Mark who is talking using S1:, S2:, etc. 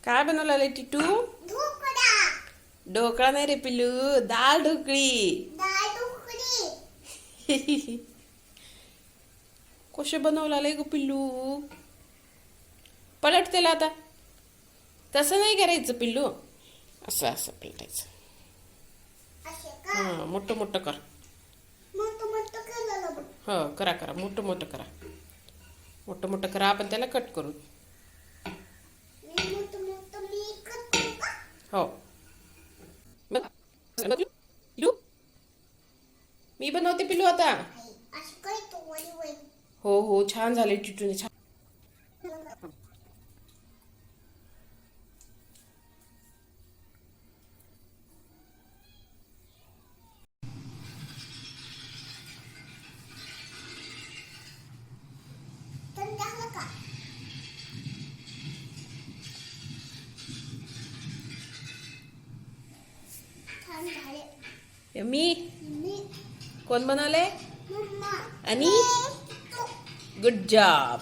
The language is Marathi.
S1: काय बनवलं टिटू? ढोकळा नाही रे पिल्लू, दाल ढोकळी. कसे बनवला ग पिल्लू? पलट त्याला आता. तसं नाही करायचं पिल्लू, असं असं पलटायचं. हा, मोठं मोठं कर. हो, करा करा, मोठं मोठं करा. मोठं मोठं करा, आपण त्याला कट करू. हो. पिल्लू, मी बनवते पिल्लू आता. हो हो, छान झाले टिटूने, छान. मी कोण बनवले? आणि गुड जॉब.